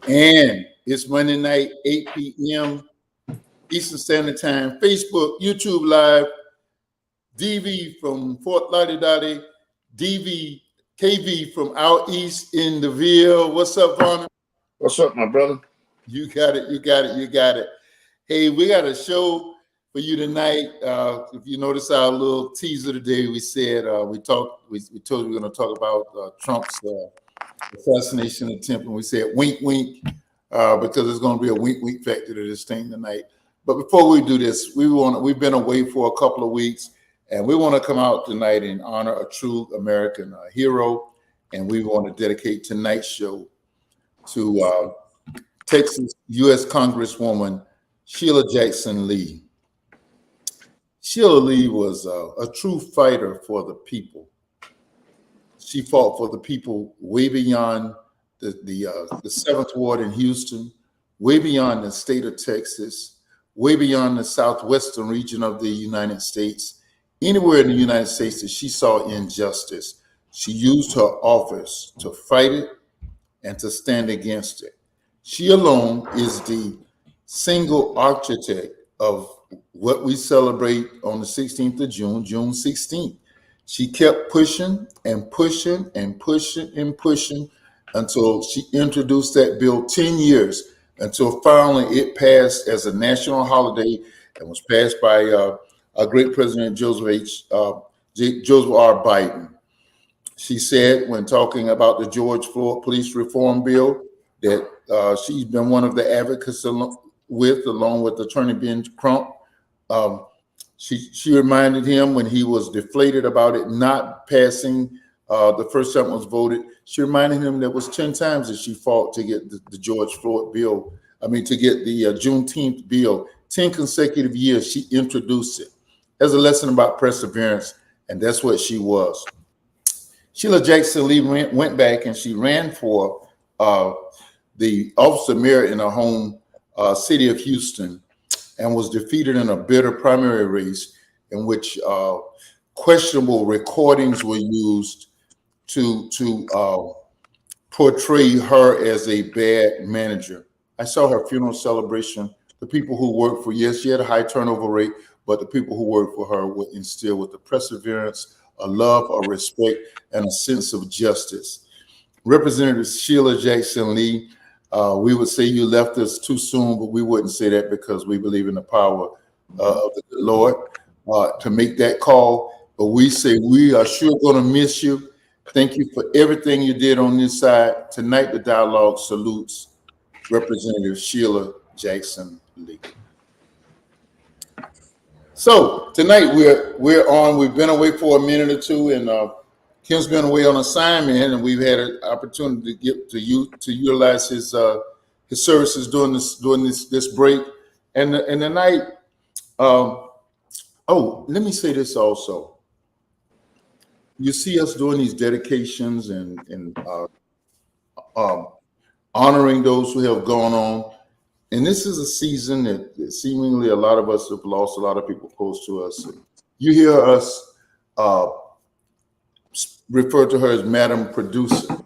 And it's Monday night, 8 p.m. Eastern Standard Time. Facebook, YouTube Live, DV from Fort Lauderdale, DV, KV from out east in the Ville. What's up, Varner? What's up, my brother? You got it. You got it. You got it. Hey, we got a show for you tonight. If you notice our little teaser today, we said we told you we're going to talk about Trump's assassination attempt, and we said wink, wink, because there's going to be a wink, wink factor to this thing tonight. But before we do this, we've been away for a couple of weeks, and we want to come out tonight and honor a true American hero, and we want to dedicate tonight's show to Texas U.S. Congresswoman Sheila Jackson Lee. Sheila Lee was a true fighter for the people. She fought for the people way beyond the 7th Ward in Houston, way beyond the state of Texas, way beyond the southwestern region of the United States. Anywhere in the United States that she saw injustice, she used her office to fight it and to stand against it. She alone is the single architect of what we celebrate on the 16th of June, June 16th. She kept pushing and pushing and pushing and pushing until she introduced that bill 10 years, until finally it passed as a national holiday and was passed by our great President Joseph R. Biden. She said when talking about the George Floyd police reform bill that she's been one of the advocates along with Attorney Ben Crump. She reminded him when he was deflated about it not passing the first time it was voted. She reminded him that was 10 times that she fought to get the George Floyd bill. To get the Juneteenth bill. 10 consecutive years she introduced it as a lesson about perseverance, and that's what she was. Sheila Jackson Lee went back and she ran for the office of mayor in her home city of Houston, and was defeated in a bitter primary race in which questionable recordings were used to portray her as a bad manager. I saw her funeral celebration. The people who worked for, yes, she had a high turnover rate, but the people who worked for her were instilled with the perseverance, a love, a respect, and a sense of justice. Representative Sheila Jackson Lee, we would say you left us too soon, but we wouldn't say that because we believe in the power of the Lord to make that call. But we say we are sure going to miss you. Thank you for everything you did on this side. Tonight, the dialogue salutes Representative Sheila Jackson Lee. So tonight we're on. We've been away for a minute or two, and Kim's been away on assignment, and we've had an opportunity to get to utilize his services during this break. And the night. Let me say this also. You see us doing these dedications and honoring those who have gone on. And this is a season that seemingly a lot of us have lost a lot of people close to us. You hear us refer to her as Madam Producer.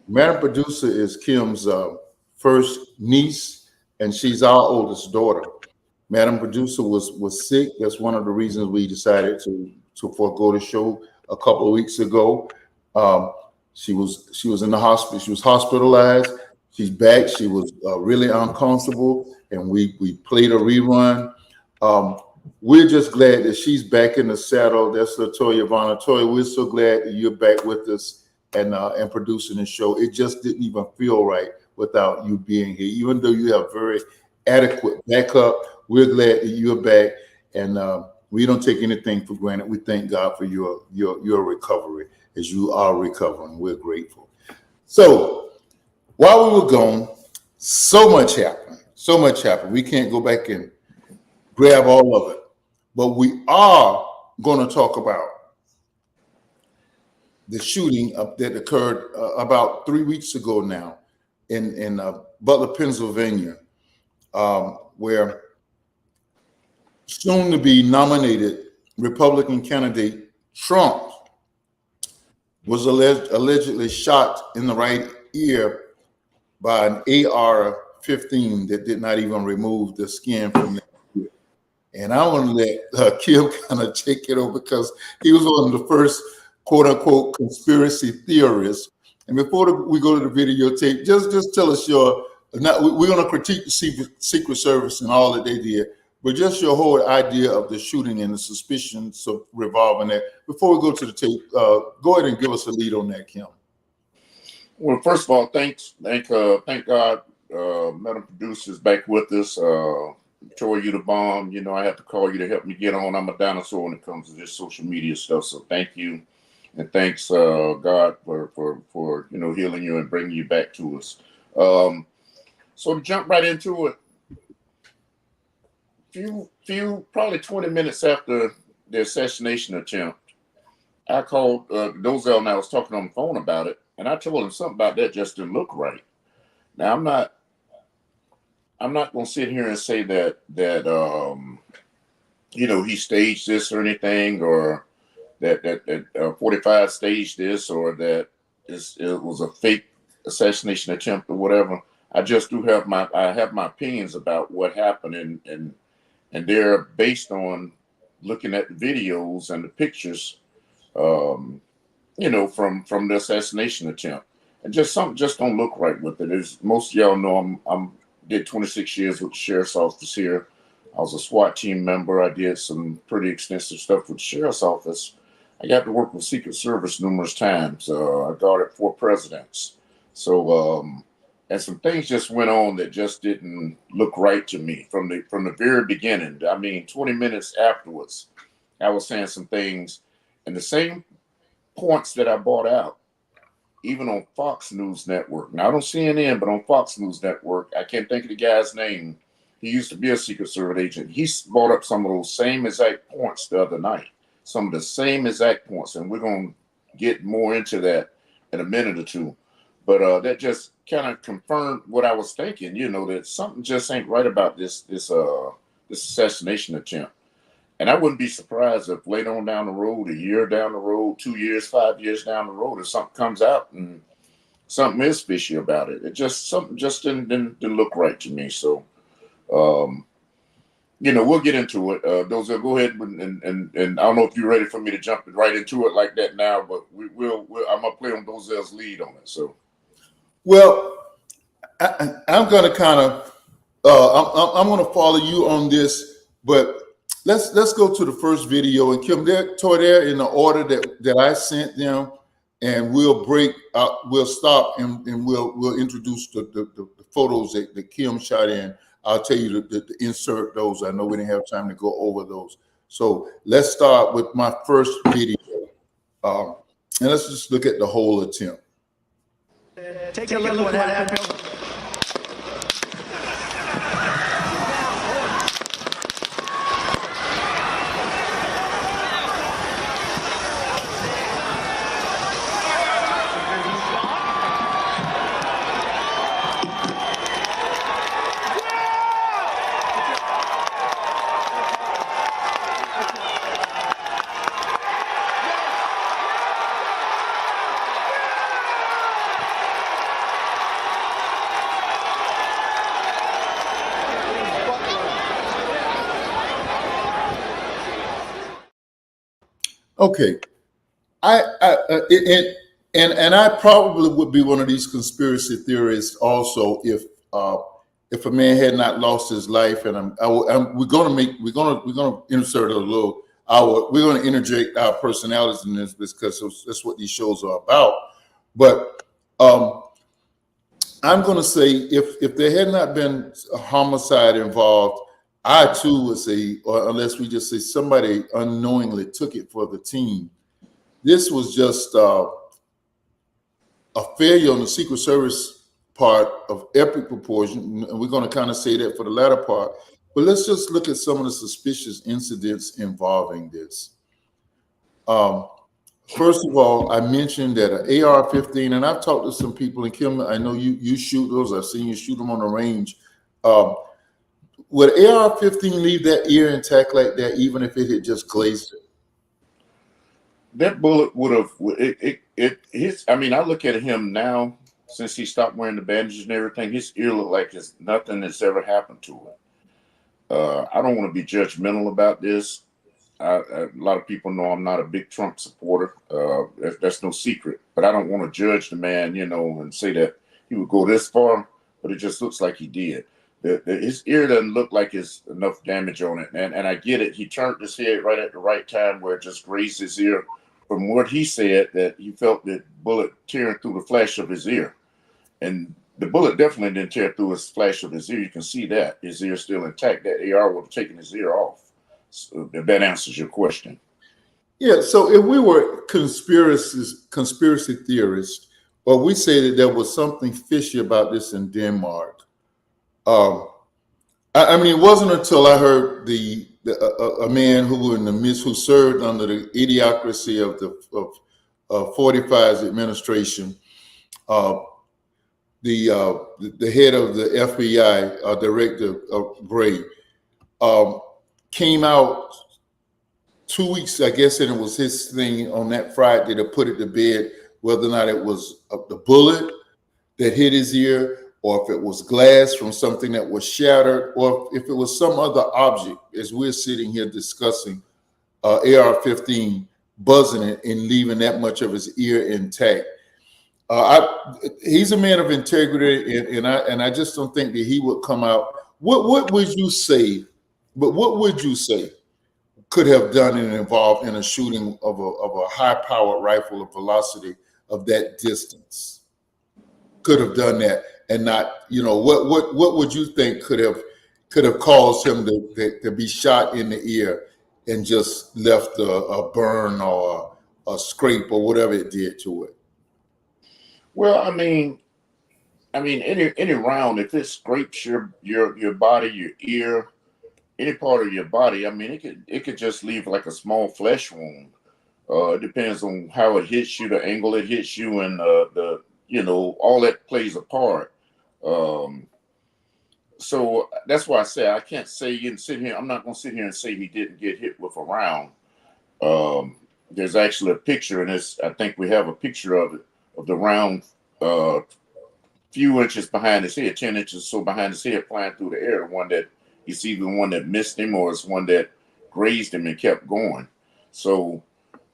Madam Producer is Kim's first niece, and she's our oldest daughter. Madam Producer was sick. That's one of the reasons we decided to forego the show a couple of weeks ago. She was in the hospital. She was hospitalized. She's back. She was really uncomfortable, and we played a rerun. We're just glad that she's back in the saddle. That's Latoya Vaughn. Latoya, we're so glad that you're back with us and producing the show. It just didn't even feel right without you being here. Even though you have very adequate backup, we're glad that you're back, and we don't take anything for granted. We thank God for your recovery as you are recovering. We're grateful. So while we were gone, so much happened. So much happened. We can't go back and grab all of it. But we are going to talk about the shooting that occurred about 3 weeks ago now in Butler, Pennsylvania, where soon to be nominated Republican candidate Trump was allegedly shot in the right ear by an AR-15 that did not even remove the skin from that. And I want to let Kim kind of take it over because he was one of the first quote unquote conspiracy theorists. And before we go to the videotape, just tell us your, not, we're going to critique the Secret Service and all that they did, but just your whole idea of the shooting and the suspicions of revolving that. Before we go to the tape, go ahead and give us a lead on that, Kim. Well, first of all, thank God, Madam Producer's back with us. Troy, you the bomb. You know, I have to call you to help me get on. I'm a dinosaur when it comes to this social media stuff. So thank you, and thanks God for you know, healing you and bringing you back to us. So to jump right into it, probably 20 minutes after the assassination attempt, I called Dozell and I was talking on the phone about it, and I told him something about that just didn't look right. Now I'm not going to sit here and say that you know, he staged this or anything, or that 45 staged this, or that it was a fake assassination attempt or whatever. I just do have my opinions about what happened, and they're based on looking at the videos and the pictures, you know, from the assassination attempt, and just something just don't look right with it. As most of y'all know, I'm did 26 years with the sheriff's office here. I was a SWAT team member. I did some pretty extensive stuff with the sheriff's office. I got to work with Secret Service numerous times. I guarded 4 presidents. So, and some things just went on that just didn't look right to me from the very beginning. I mean, 20 minutes afterwards, I was saying some things, and the same points that I brought out, even on Fox News Network, not on CNN, but on Fox News Network, I can't think of the guy's name. He used to be a Secret Service agent. He brought up some of those same exact points the other night, some of the same exact points, and we're going to get more into that in a minute or two. But that just kind of confirmed what I was thinking, you know, that something just ain't right about this assassination attempt. And I wouldn't be surprised if later on down the road, a year down the road, 2 years, 5 years down the road, if something comes out and something is fishy about it. It just, something just didn't look right to me. So, you know, we'll get into it. Dozell, go ahead and I don't know if you're ready for me to jump right into it like that now, but I'm gonna play on Dozell's lead on it. So, well, I'm gonna kind of I'm gonna follow you on this, but let's go to the first video, and Kim, there in the order that I sent them, and we'll stop and we'll introduce the photos that Kim shot in. I'll tell you to insert those. I know we didn't have time to go over those. So let's start with my first video. And let's just look at the whole attempt. Take a look at what happened. Okay, and I probably would be one of these conspiracy theorists also if a man had not lost his life, and we're gonna insert a little we're gonna interject our personalities in this because that's what these shows are about. But I'm gonna say if there had not been a homicide involved, I too would say, or unless we just say somebody unknowingly took it for the team, this was just a failure on the Secret Service part of epic proportion. And we're going to kind of say that for the latter part. But let's just look at some of the suspicious incidents involving this. First of all, I mentioned that an AR-15, and I've talked to some people, and Kim, I know you shoot those. I've seen you shoot them on the range. Would AR-15 leave that ear intact like that, even if it had just glazed it? that bullet would have, I mean, I look at him now, since he stopped wearing the bandages and everything, his ear looked like nothing has ever happened to it. I don't want to be judgmental about this. A lot of people know I'm not a big Trump supporter. That's no secret. But I don't want to judge the man, you know, and say that he would go this far. But it just looks like he did. His ear doesn't look like there's enough damage on it. And I get it. He turned his head right at the right time where it just grazed his ear. From what he said, that he felt the bullet tearing through the flesh of his ear. And the bullet definitely didn't tear through his flesh of his ear. You can see that. His ear still intact. That AR would have taken his ear off. So if that answers your question. Yeah. So if we were conspiracy theorists, well, we say that there was something fishy about this in Denmark. I mean, it wasn't until I heard a man who served under the idiocracy of 45's administration, the head of the FBI, Director Bray, came out 2 weeks, I guess, and it was his thing on that Friday to put it to bed whether or not it was the bullet that hit his ear, or if it was glass from something that was shattered, or if it was some other object, as we're sitting here discussing AR-15 buzzing it and leaving that much of his ear intact. He's a man of integrity, and I just don't think that he would come out. What would you say? But what would you say could have done and involved in a shooting of a high-powered rifle of velocity of that distance? Could have done that, and not, you know, what would you think could have caused him to be shot in the ear and just left a burn or a scrape or whatever it did to it? Well, I mean, any round, if it scrapes your body, your ear, any part of your body, I mean, it could just leave like a small flesh wound. It depends on how it hits you, the angle it hits you, and the you know, all that plays a part. So that's why I say I can't say you can sit here. I'm not going to sit here and say he didn't get hit with a round. There's actually a picture, and I think we have a picture of it, of the round few inches behind his head, 10 inches or so behind his head, flying through the air. The one that it's either the one that missed him or it's one that grazed him and kept going. So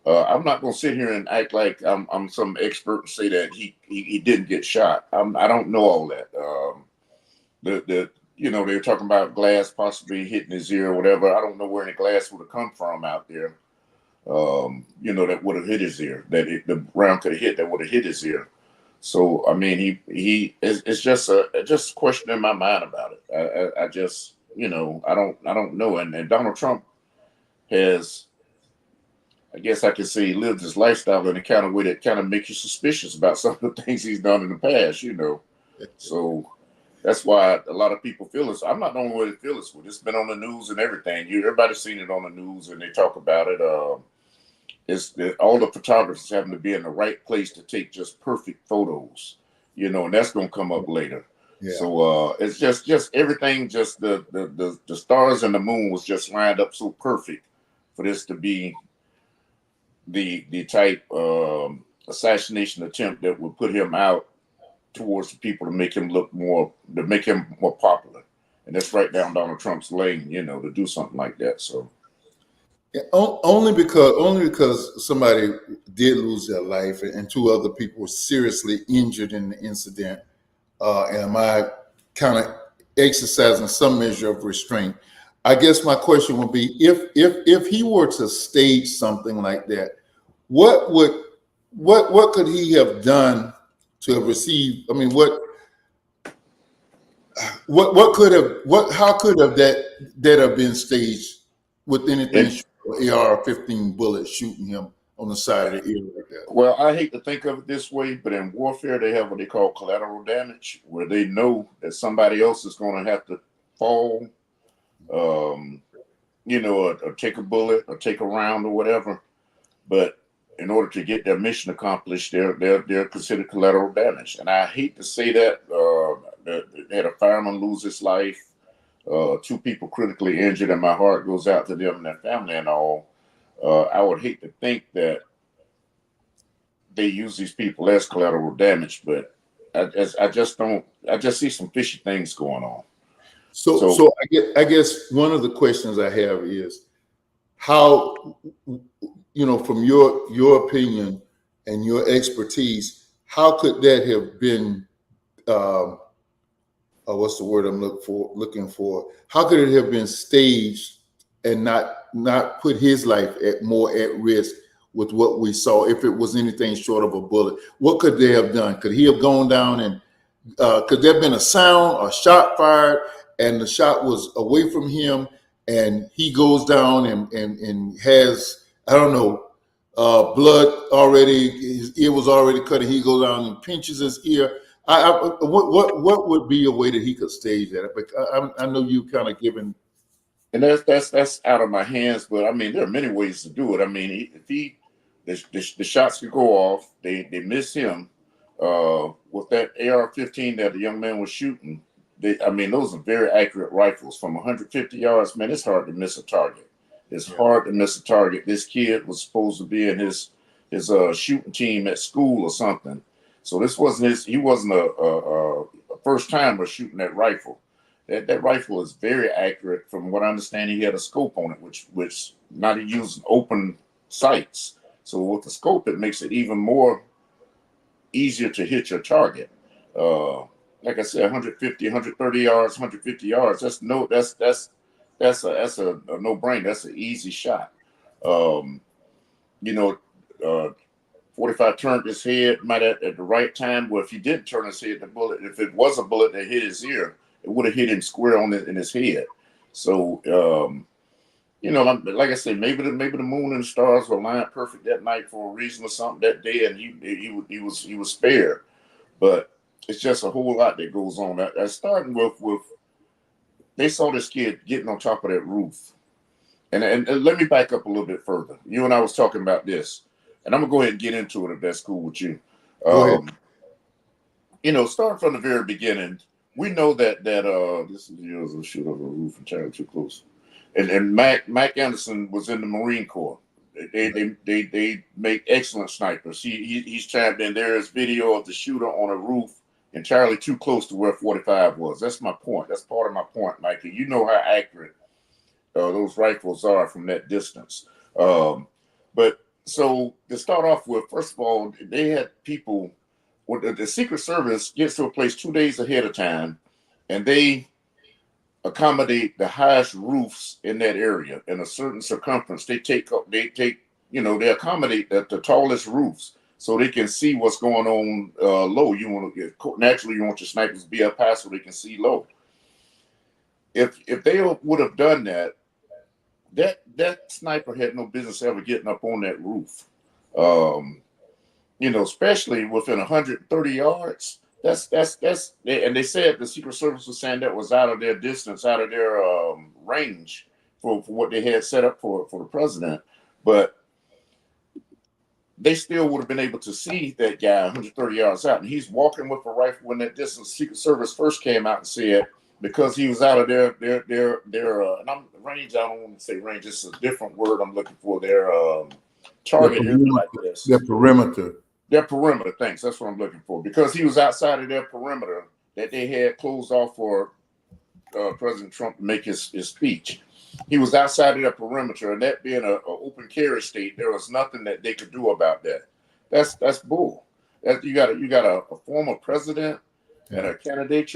I'm not going to sit here and act like I'm some expert and say that he didn't get shot. I don't know all that. You know, they were talking about glass possibly hitting his ear or whatever. I don't know where any glass would have come from out there. You know, that would have hit his ear. The round could have hit that would have hit his ear. So I mean, it's just a question in my mind about it. I just, you know, I don't know. And Donald Trump has, I guess I could say, he lived his lifestyle in a kind of way that kind of makes you suspicious about some of the things he's done in the past, you know. So that's why a lot of people feel this. I'm not the only one that feel this way. It's been on the news and everything. Everybody's seen it on the news and they talk about it. All the photographers having to be in the right place to take just perfect photos, you know, and that's going to come up later. Yeah. So it's just everything, just the stars and the moon was just lined up so perfect for this to be the type assassination attempt that would put him out towards the people to make him more popular. And that's right down Donald Trump's lane, you know, to do something like that. So yeah, only because somebody did lose their life and two other people were seriously injured in the incident. Am I kind of exercising some measure of restraint? I guess my question would be, if he were to stage something like that, what could he have done to have received? I mean, how could have that have been staged with anything short of AR-15 bullets shooting him on the side of the ear like that? Well, I hate to think of it this way, but in warfare, they have what they call collateral damage, where they know that somebody else is going to have to fall, you know, or take a bullet or take a round or whatever. But in order to get their mission accomplished, they're considered collateral damage. And I hate to say that. They had a fireman lose his life, 2 people critically injured, and my heart goes out to them and their family and all. I would hate to think that they use these people as collateral damage, but I just don't. I just see some fishy things going on. So I guess one of the questions I have is how, from your opinion and your expertise, how could that have been? What's the word I'm looking for? How could it have been staged and not put his life more at risk with what we saw? If it was anything short of a bullet, what could they have done? Could he have gone down and could there have been a sound or shot fired and the shot was away from him and he goes down and has, I don't know, blood already, his ear was already cut and he goes down and pinches his ear. What would be a way that he could stage that? But I know you kind of given. And that's out of my hands, but I mean there are many ways to do it. I mean, the shots could go off, they miss him. With that AR-15 that the young man was shooting, I mean those are very accurate rifles from 150 yards. Man, it's hard to miss a target. It's hard to miss a target. This kid was supposed to be in his shooting team at school or something. So this wasn't he wasn't a first timer shooting that rifle. That rifle is very accurate. From what I understand, he had a scope on it, which not using open sights. So with the scope, it makes it even more easier to hit your target. Like I said, 150, 130 yards, 150 yards. That's a no brainer. That's an easy shot. You know, 45 turned his head might at the right time. Well, if he didn't turn his head, the bullet, if it was a bullet that hit his ear, it would have hit him square in his head. So, like I said, maybe the moon and the stars were aligned perfect that night for a reason or something that day, and he was spared. But it's just a whole lot that goes on. That's starting with they saw this kid getting on top of that roof, and let me back up a little bit further. You and I was talking about this, and I'm gonna go ahead and get into it if that's cool with you. Go ahead. Starting from the very beginning, we know that this is years of shoot over a roof and Charlie too close, and Mac Anderson was in the Marine Corps. They make excellent snipers. He's chimed in. There is video of the shooter on a roof entirely too close to where 45 was. That's my point. That's part of my point, Mikey. You know how accurate those rifles are from that distance. But so to start off with, first of all, they had people. The Secret Service gets to a place 2 days ahead of time, and they accommodate the highest roofs in that area in a certain circumference. They accommodate the tallest roofs so they can see what's going on low. You want your snipers to be up high so they can see low. If they would have done that sniper had no business ever getting up on that roof. Especially within 130 yards. That's and they said the Secret Service was saying that was out of their distance, out of their range for what they had set up for the president. But they still would have been able to see that guy 130 yards out, and he's walking with a rifle in that distance. Secret Service first came out and said because he was out of their and I'm range. I don't want to say range. It's a different word I'm looking for. Their target area like this. Their perimeter. Their perimeter, thanks. That's what I'm looking for. Because he was outside of their perimeter that they had closed off for President Trump to make his speech. He was outside of their perimeter, and that being an open carry state, there was nothing that they could do about that. That's bull. You got a former president and a candidate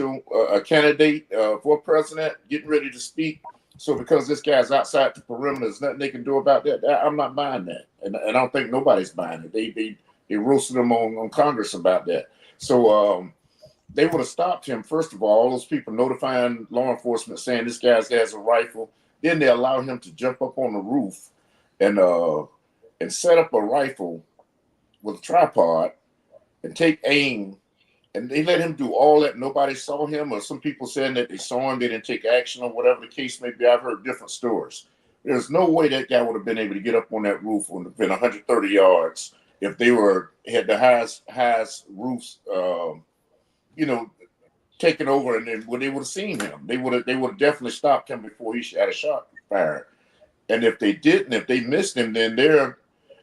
for president getting ready to speak. So because this guy's outside the perimeter, there's nothing they can do about that. I'm not buying that, and I don't think nobody's buying it. They roasted him on Congress about that. So they would have stopped him. First of all those people notifying law enforcement saying this guy has a rifle. Then they allow him to jump up on the roof and set up a rifle with a tripod and take aim. And they let him do all that. Nobody saw him, or some people saying that they saw him, they didn't take action, or whatever the case may be. I've heard different stories. There's no way that guy would have been able to get up on that roof within 130 yards. If they had the highest roofs, taken over, and then when they would have seen him, they would have definitely stopped him before he had a shot fired. And if they didn't, if they missed him, then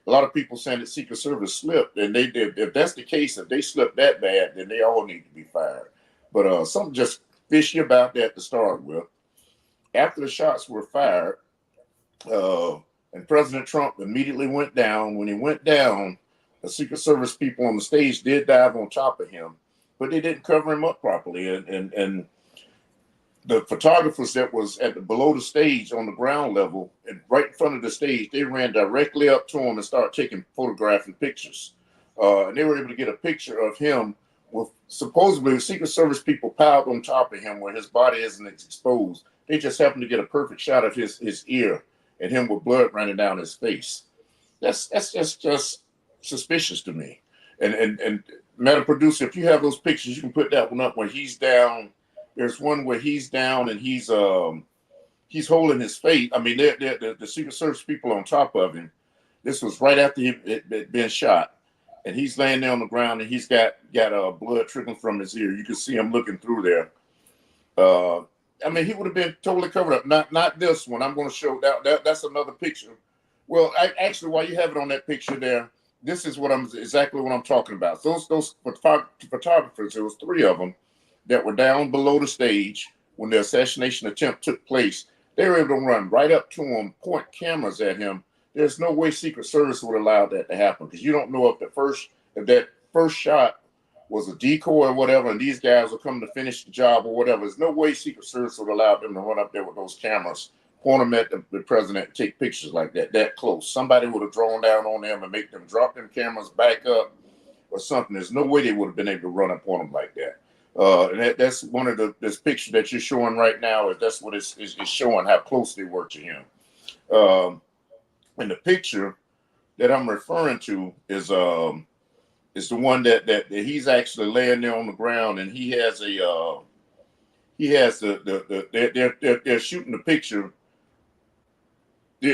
a lot of people saying that Secret Service slipped, and they did. If that's the case, if they slipped that bad, then they all need to be fired. But something just fishy about that to start with. After the shots were fired, and President Trump immediately went down. When he went down, the Secret Service people on the stage did dive on top of him, but they didn't cover him up properly. And the photographers that was below the stage on the ground level and right in front of the stage, they ran directly up to him and started taking photographing pictures. And they were able to get a picture of him with supposedly the Secret Service people piled on top of him where his body isn't exposed. They just happened to get a perfect shot of his ear and him with blood running down his face. That's just suspicious to me. And Madam Producer, if you have those pictures, you can put that one up where he's down. There's one where he's down and he's holding his face. I mean, the Secret Service people on top of him. This was right after he had been shot, and he's laying there on the ground and he's got blood trickling from his ear. You can see him looking through there. I mean, he would have been totally covered up. Not this one. I'm going to show that's another picture. Well, actually, while you have it on that picture there, this is exactly what I'm talking about. Those photographers, there was 3 of them that were down below the stage when the assassination attempt took place. They were able to run right up to him, point cameras at him. There's no way Secret Service would allow that to happen, because you don't know if that first shot was a decoy or whatever, and these guys will come to finish the job or whatever. There's no way Secret Service would allow them to run up there with those cameras, point them at the president, and take pictures like that close. Somebody would have drawn down on them and make them drop them cameras back up or something. There's no way they would have been able to run up on them like that. And that's one of this picture that you're showing right now. That's what it's showing, how close they were to him. And the picture that I'm referring to is the one that he's actually laying there on the ground, and he has they're shooting the picture.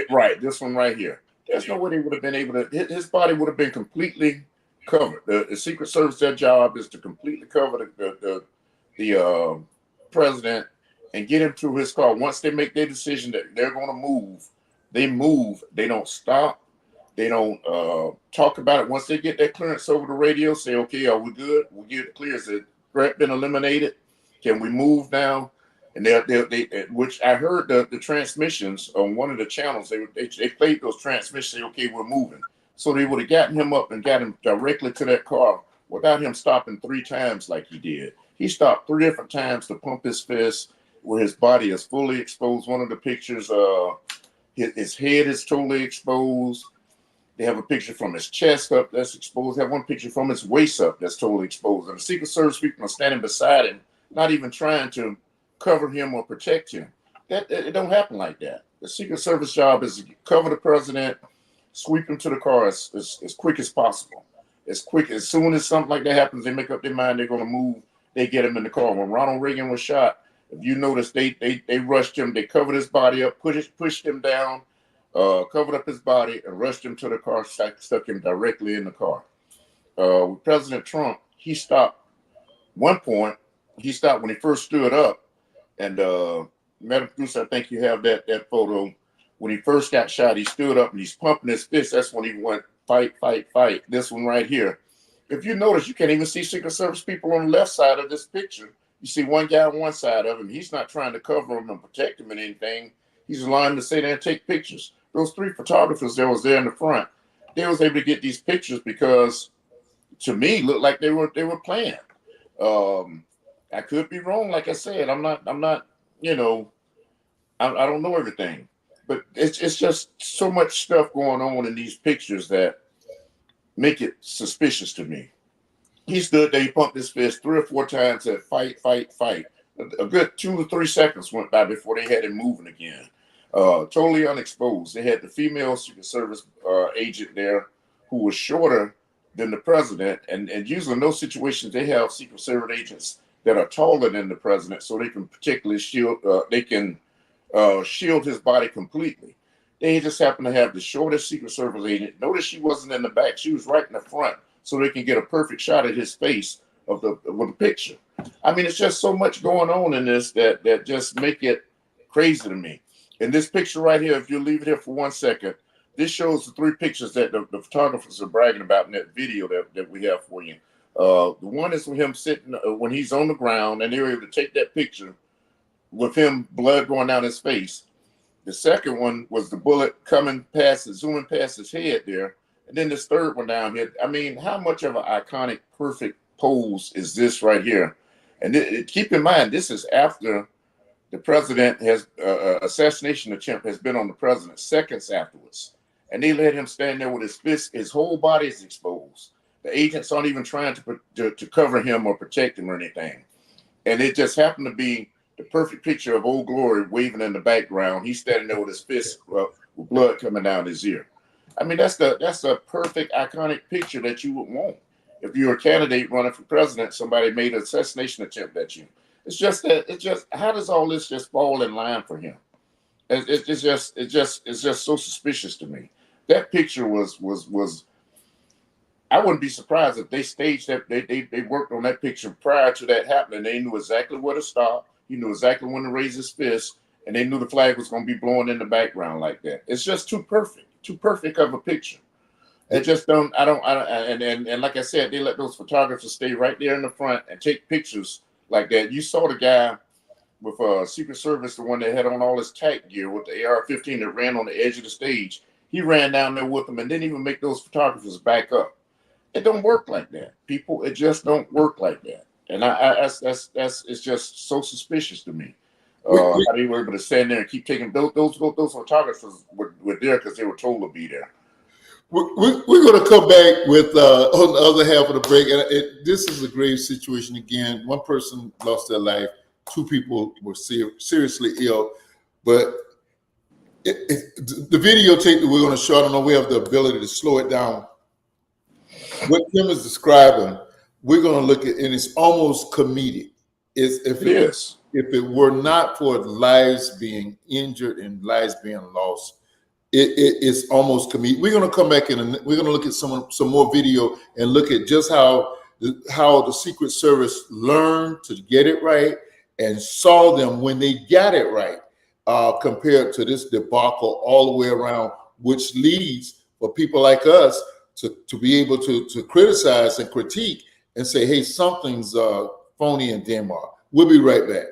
Right, this one right here. There's no way they would have been able to. His body would have been completely covered. The Secret Service, their job is to completely cover the president and get him to his car. Once they make their decision that they're going to move, they move. They don't stop. They don't talk about it. Once they get that clearance over the radio, say, okay, are we good? We'll get it clear. Has the threat been eliminated? Can we move now? And they which I heard the transmissions on one of the channels, they played those transmissions, say, okay, we're moving. So they would have gotten him up and got him directly to that car without him stopping 3 times like he did. He stopped 3 different times to pump his fist where his body is fully exposed. One of the pictures, his head is totally exposed. They have a picture from his chest up that's exposed. They have one picture from his waist up that's totally exposed. And the Secret Service people are standing beside him, not even trying to cover him or protect him. It don't happen like that. The Secret Service job is to cover the president, sweep him to the car as quick as possible. As soon as something like that happens, they make up their mind they're going to move. They get him in the car. When Ronald Reagan was shot, if you notice, they rushed him. They covered his body up, pushed him down, covered up his body, and rushed him to the car, stuck him directly in the car. With President Trump, he stopped. One point, he stopped when he first stood up. And Madam Producer, I think you have that photo. When he first got shot, he stood up and he's pumping his fist. That's when he went fight, fight, fight. This one right here. If you notice, you can't even see Secret Service people on the left side of this picture. You see one guy on one side of him. He's not trying to cover him and protect him in anything. He's allowing him to sit there and take pictures. Those 3 photographers that was there in the front, they was able to get these pictures because, to me, looked like they were playing. I could be wrong. Like I said, I'm not. I don't know everything, but it's just so much stuff going on in these pictures that make it suspicious to me. He stood there, he pumped his fist 3 or 4 times, said fight, fight, fight. A good 2 to 3 seconds went by before they had him moving again. Totally unexposed. They had the female Secret Service agent there who was shorter than the president, and usually in those situations they have Secret Service agents that are taller than the president, so they can particularly shield. Shield his body completely. They just happen to have the shortest Secret Service agent. Notice she wasn't in the back; she was right in the front, so they can get a perfect shot at his face with the picture. I mean, it's just so much going on in this that just make it crazy to me. In this picture right here, if you leave it here for 1 second, this shows the 3 pictures that the photographers are bragging about in that video that we have for you. The one is with him sitting when he's on the ground, and they were able to take that picture with him, blood going down his face. The second one was the bullet coming past, zooming past his head there. And then this third one down here. I mean, how much of an iconic, perfect pose is this right here? And keep in mind, this is after the president has assassination attempt has been on the president seconds afterwards. And they let him stand there with his fist, his whole body is exposed. The agents aren't even trying to cover him or protect him or anything. And it just happened to be the perfect picture of Old Glory waving in the background. He's standing there with his fist with blood coming down his ear. I mean, that's a perfect, iconic picture that you would want. If you're a candidate running for president, somebody made an assassination attempt at you. It's just how does all this just fall in line for him? It's just so suspicious to me. That picture was I wouldn't be surprised if they staged that. They worked on that picture prior to that happening. They knew exactly where to stop. He knew exactly when to raise his fist, and they knew the flag was going to be blowing in the background like that. It's just too perfect of a picture. It just don't. And like I said, they let those photographers stay right there in the front and take pictures like that. You saw the guy with Secret Service, the one that had on all his tight gear with the AR-15 that ran on the edge of the stage. He ran down there with them and didn't even make those photographers back up. It don't work like that, people. It just don't work like that, and it's just so suspicious to me. How they were able to stand there and keep taking those photographers were there because they were told to be there. We're going to come back with on the other half of the break, and this is a grave situation again. One person lost their life, 2 people were seriously ill, but the videotape that we're going to show, I don't know, we have the ability to slow it down. What Tim is describing, we're going to look at, and it's almost comedic. If it were not for lives being injured and lives being lost, it's almost comedic. We're going to come back and we're going to look at some more video and look at just how the Secret Service learned to get it right and saw them when they got it right, compared to this debacle all the way around, which leads for people like us to be able to criticize and critique and say, hey, something's phony in Denmark. We'll be right back.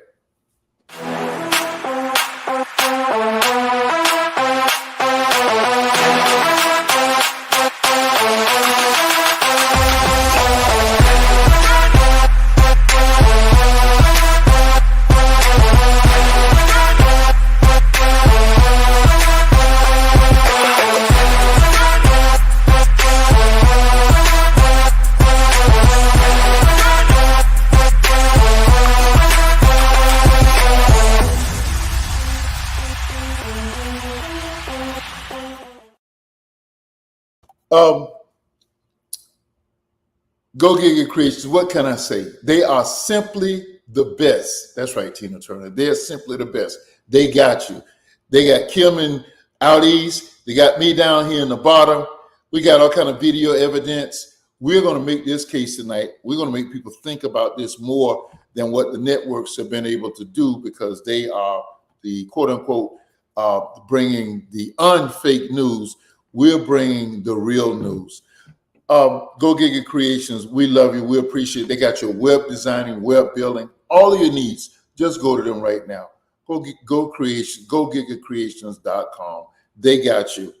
Go Giga Creations, what can I say? They are simply the best. That's right, Tina Turner. They're simply the best. They got you. They got Kim and out east. They got me down here in the bottom. We got all kind of video evidence. We're going to make this case tonight. We're going to make people think about this more than what the networks have been able to do, because they are the quote unquote bringing the unfake news. We're bringing the real news. Go Giga Creations, we love you. We appreciate it. They got your web designing, web building, all of your needs. Just go to them right now. Go GigaCreations.com. They got you.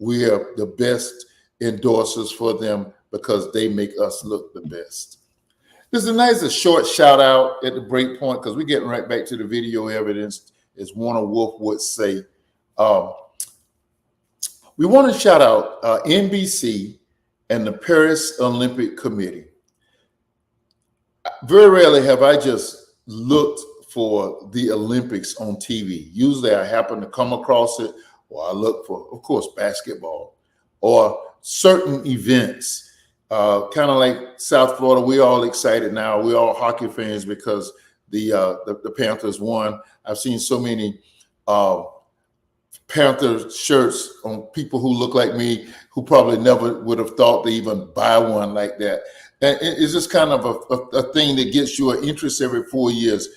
We are the best endorsers for them because they make us look the best. This is a nice short shout out at the break point, because we're getting right back to the video evidence, as Warner Wolf would say. We want to shout out NBC and the Paris Olympic Committee. Very rarely have I just looked for the Olympics on TV. Usually I happen to come across it, or I look for, of course, basketball or certain events. Kind of like South Florida, we're all excited now. We're all hockey fans because the Panthers won. I've seen so many Panther shirts on people who look like me, who probably never would have thought to even buy one like that. And it's just kind of a thing that gets you an interest every 4 years.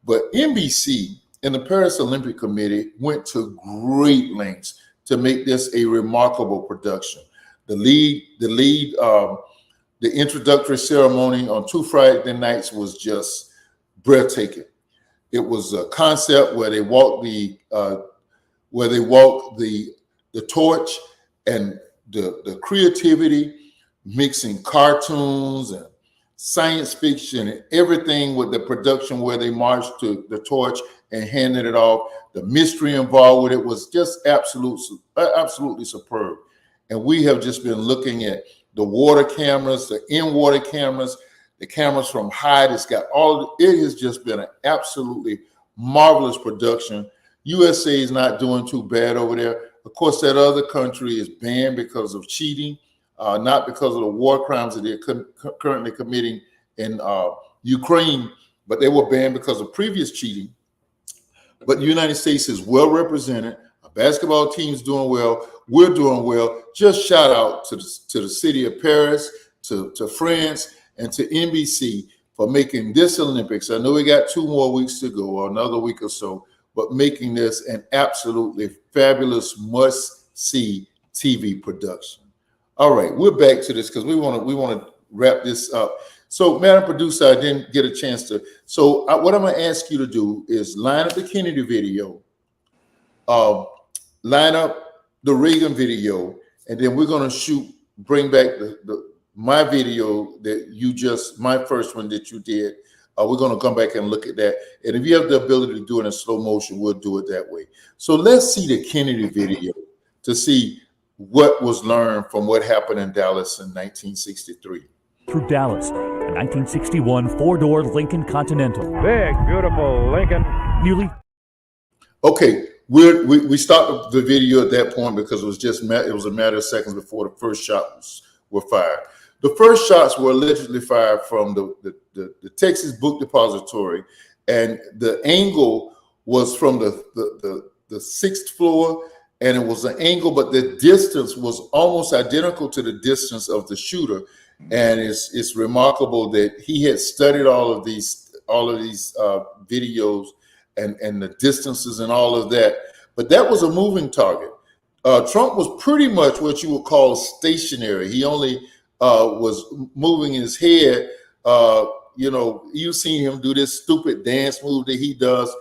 But NBC and the Paris Olympic Committee went to great lengths to make this a remarkable production. The introductory ceremony on 2 Friday nights was just breathtaking. It was a concept where they walked the torch, and the creativity, mixing cartoons and science fiction and everything with the production where they marched to the torch and handed it off. The mystery involved with it was just absolutely superb. And we have just been looking at the water cameras, the in-water cameras, the cameras from Hyde. It has just been an absolutely marvelous production. USA is not doing too bad over there. Of course, that other country is banned because of cheating, not because of the war crimes that they're currently committing in Ukraine, but they were banned because of previous cheating. But the United States is well represented. Our basketball team's doing well. We're doing well. Just shout out to the city of Paris, to France, and to NBC for making this Olympics. I know we got 2 more weeks to go, or another week or so, but making this an absolutely fabulous must-see TV production. All right, we're back to this because we want to wrap this up. So, Madam Producer, I didn't get a chance to. So, what I'm going to ask you to do is line up the Kennedy video, line up the Reagan video, and then we're going to bring back my video my first one that you did. We're going to come back and look at that. And if you have the ability to do it in slow motion, we'll do it that way. So let's see the Kennedy video to see what was learned from what happened in Dallas in 1963. Through Dallas, a 1961 4-door Lincoln Continental. Big, beautiful Lincoln. Nearly. Okay, we stopped the video at that point because it was a matter of seconds before the first shots were fired. The first shots were allegedly fired from the Texas Book Depository, and the angle was from the 6th floor, and it was an angle, but the distance was almost identical to the distance of the shooter. And it's remarkable that he had studied all of these videos and the distances and all of that. But that was a moving target. Trump was pretty much what you would call stationary. He only was moving his head. You've seen him do this stupid dance move that he does.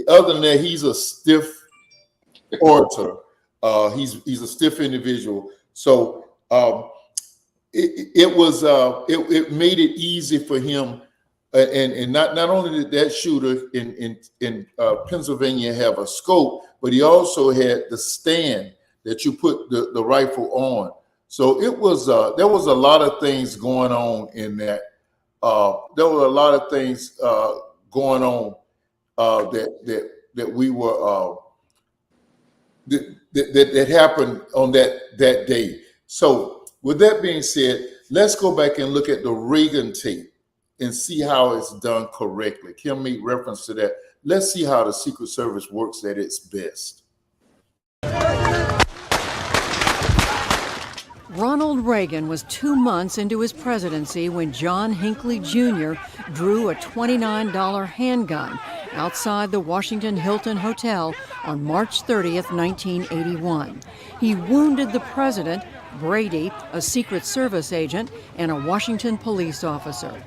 Other than that, he's a stiff orator. He's a stiff individual. So it made it easy for him. And not only did that shooter in Pennsylvania have a scope, but he also had the stand that you put the rifle on. So there was a lot of things going on in that. There were a lot of things going on that we were that happened on that day. So with that being said, let's go back and look at the Reagan tape and see how it's done correctly. Kim made reference to that. Let's see how the Secret Service works at its best. Ronald Reagan was 2 months into his presidency when John Hinckley Jr. drew a $29 handgun outside the Washington Hilton Hotel on March 30th, 1981. He wounded the president, Brady, a Secret Service agent, and a Washington police officer.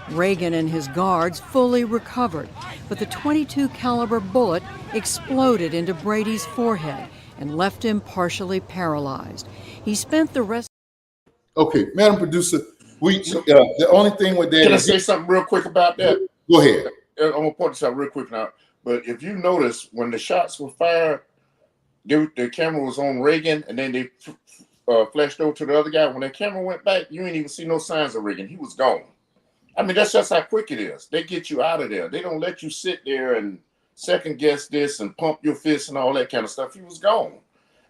Reagan and his guards fully recovered, but the .22 caliber bullet exploded into Brady's forehead and left him partially paralyzed. He spent the rest. Okay, Madam Producer, the only thing with that. Can I say something real quick about that? Go ahead. I'm gonna point this out real quick now. But if you notice, when the shots were fired, the camera was on Reagan, and then they flashed over to the other guy. When the camera went back, you ain't even see no signs of Reagan. He was gone. I mean, that's just how quick it is. They get you out of there. They don't let you sit there and second guess this and pump your fist and all that kind of stuff. He was gone.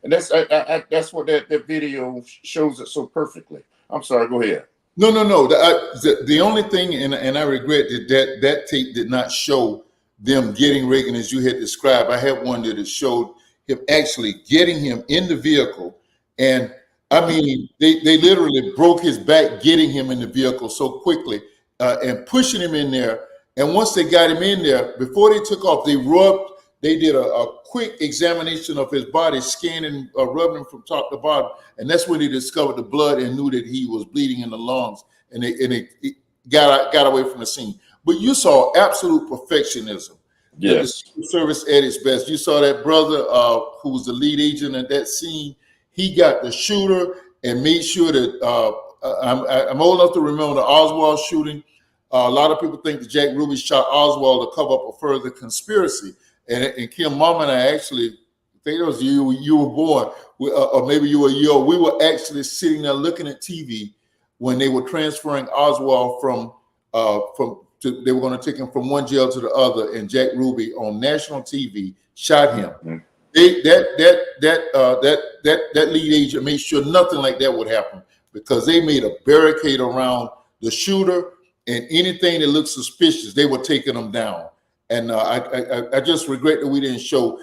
And that's what that video shows it so perfectly. I'm sorry, go ahead. No. The only thing, and I regret that tape did not show them getting Reagan as you had described. I had one that showed him actually getting him in the vehicle. And I mean, they literally broke his back getting him in the vehicle so quickly and pushing him in there. And once they got him in there, before they took off, they rubbed they did a quick examination of his body, scanning, rubbing him from top to bottom, and that's when they discovered the blood and knew that he was bleeding in the lungs, and they got away from the scene. But you saw absolute perfectionism. Yes. The service at its best. You saw that brother who was the lead agent at that scene. He got the shooter and made sure that I'm old enough to remember the Oswald shooting. A lot of people think that Jack Ruby shot Oswald to cover up a further conspiracy. And Kim, Mom and I actually, I think it was you were born, or maybe you were a year old. We were actually sitting there looking at TV when they were transferring Oswald they were going to take him from one jail to the other, and Jack Ruby on national TV shot him. Mm-hmm. That lead agent made sure nothing like that would happen, because they made a barricade around the shooter, and anything that looked suspicious, they were taking them down. And I just regret that we didn't show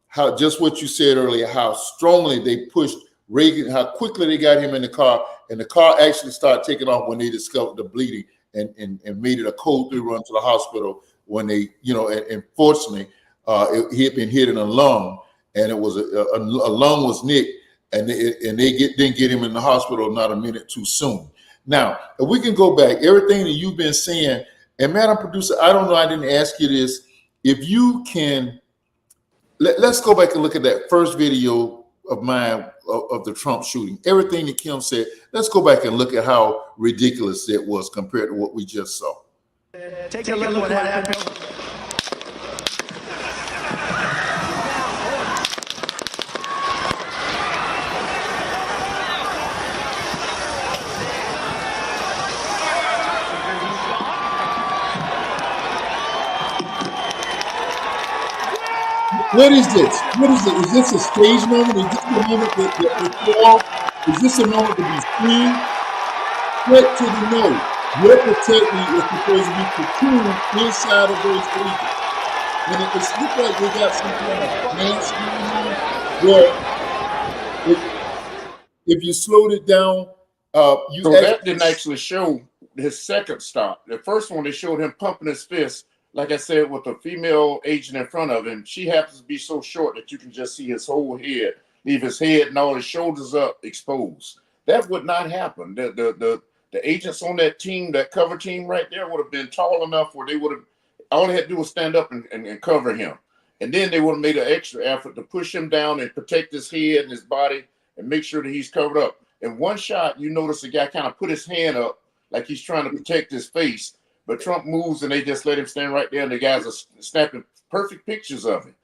how just what you said earlier, how strongly they pushed Reagan, how quickly they got him in the car, and the car actually started taking off when they discovered the bleeding. And made it a code 3 run to the hospital when they, and fortunately, he had been hit in a lung, and it was a lung was nicked, and they didn't get him in the hospital not a minute too soon. Now, if we can go back, everything that you've been saying, and Madam Producer, I don't know, I didn't ask you this. If you can, let's go back and look at that first video of mine of the Trump shooting. Everything that Kim said, let's go back and look at how ridiculous it was compared to what we just saw. Take a look what happened. What is this? What is it? Is this a stage moment? Is this a moment that is this a moment to be seen? Threat to the no. Your protecting is supposed to be cocooned inside of those cages. And it looks like we got some kind of mask where if you slowed it down, that didn't actually show his second stop. The first one, they showed him pumping his fist, like I said, with a female agent in front of him. She happens to be so short that you can just see his whole head, leave his head and all his shoulders up exposed. That would not happen. The agents on that team, that cover team right there, would have been tall enough where they would have, all they had to do was stand up and cover him. And then they would have made an extra effort to push him down and protect his head and his body and make sure that he's covered up. In one shot, you notice the guy kind of put his hand up like he's trying to protect his face. But Trump moves and they just let him stand right there, and the guys are snapping perfect pictures of him.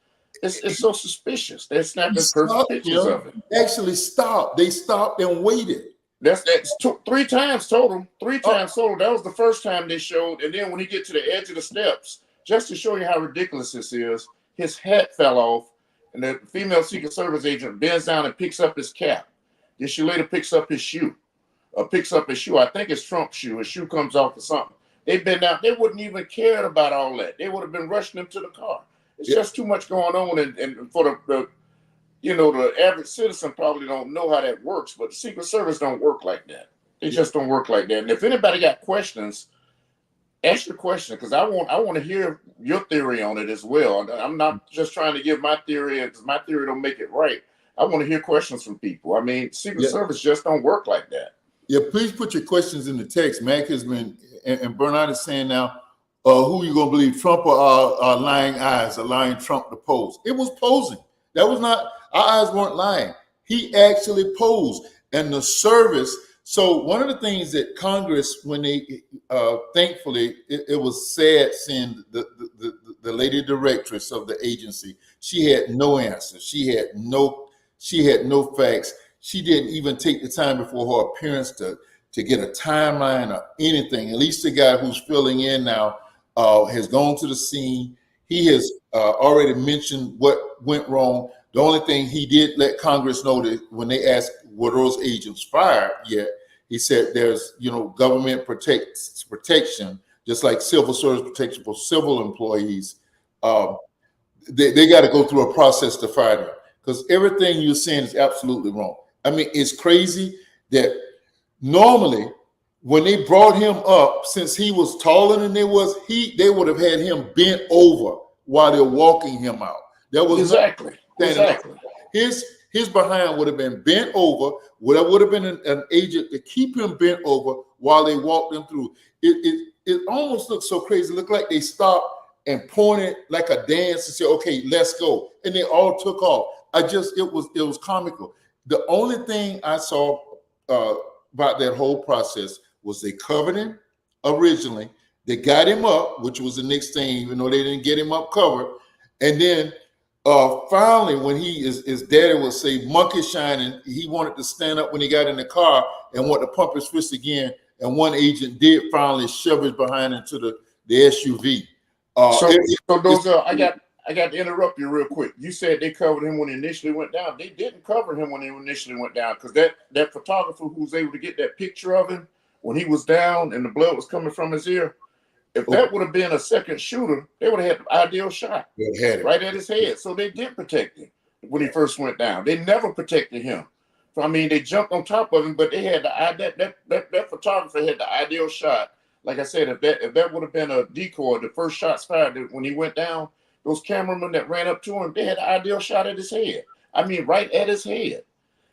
It's so suspicious. They're snapping perfect pictures of him. Actually stopped. They stopped and waited. That's 3 times total. 3 times total. That was the first time they showed. And then when he get to the edge of the steps, just to show you how ridiculous this is, his hat fell off, and the female Secret Service agent bends down and picks up his cap. Then she later picks up his shoe. I think it's Trump's shoe. His shoe comes off or something. They've been out. They wouldn't even cared about all that. They would have been rushing him to the car. It's just too much going on, and for the average citizen probably don't know how that works. But the Secret Service don't work like that. They just don't work like that. And if anybody got questions, ask your question, because I want to hear your theory on it as well. I'm not just trying to give my theory, because my theory don't make it right. I want to hear questions from people. I mean, Secret Service just don't work like that. Yeah, please put your questions in the text. Mac has been, and Bernard is saying now, who are you going to believe, Trump or our lying eyes, allowing Trump to pose? It was posing. That was not, our eyes weren't lying. He actually posed. And the service, so one of the things that Congress, when they, thankfully, it was sad seeing the lady directress of the agency. She had no answers. She had no facts. She didn't even take the time before her appearance to get a timeline or anything. At least the guy who's filling in now has gone to the scene. He has already mentioned what went wrong. The only thing he did let Congress know that when they asked were those agents fired yet, he said there's government protection, just like civil service protection for civil employees. They got to go through a process to fire them, because everything you're saying is absolutely wrong. I mean, it's crazy that normally when they brought him up, since he was taller than they would have had him bent over while they're walking him out. There was Exactly. His behind would have been bent over. Would have been an agent to keep him bent over while they walked him through. It almost looked so crazy. It looked like they stopped and pointed like a dance and said, "Okay, let's go," and they all took off. It was comical. The only thing I saw about that whole process was they covered him originally. They got him up, which was the next thing, even though they didn't get him up covered. And then finally, when his daddy would say monkey shining, he wanted to stand up when he got in the car and want to pump his fist again. And one agent did finally shove his behind into the SUV. I got to interrupt you real quick. You said they covered him when he initially went down. They didn't cover him when he initially went down, because that photographer who was able to get that picture of him when he was down and the blood was coming from his ear, if that would have been a second shooter, they would have had the ideal shot right at his head. So they did protect him when he first went down. They never protected him. So, I mean, they jumped on top of him, but they had that photographer had the ideal shot. Like I said, if that would have been a decoy, the first shots fired when he went down, those cameramen that ran up to him, they had the ideal shot at his head. I mean, right at his head.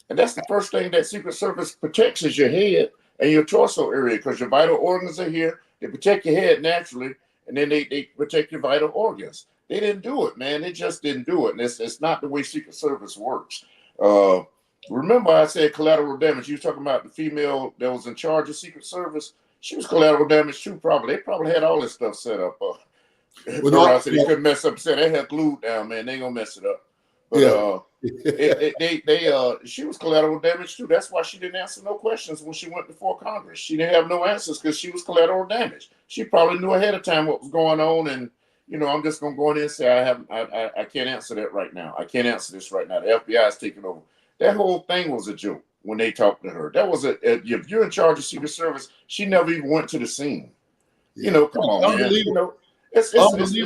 And that's the first thing that Secret Service protects is your head and your torso area, because your vital organs are here. They protect your head naturally, and then they protect your vital organs. They didn't do it, man. They just didn't do it. And it's not the way Secret Service works. Remember I said collateral damage. You were talking about the female that was in charge of Secret Service. She was collateral damage too, probably. They probably had all this stuff set up. I said they couldn't mess up. Said they had glued down, man. They ain't gonna mess it up. But she was collateral damage too. That's why she didn't answer no questions when she went before Congress. She didn't have no answers because she was collateral damage. She probably knew ahead of time what was going on, and I'm just gonna go in there and say I can't answer that right now. I can't answer this right now. The FBI is taking over. That whole thing was a joke when they talked to her. That was if you're in charge of Secret Service, she never even went to the scene. Come on, man. It's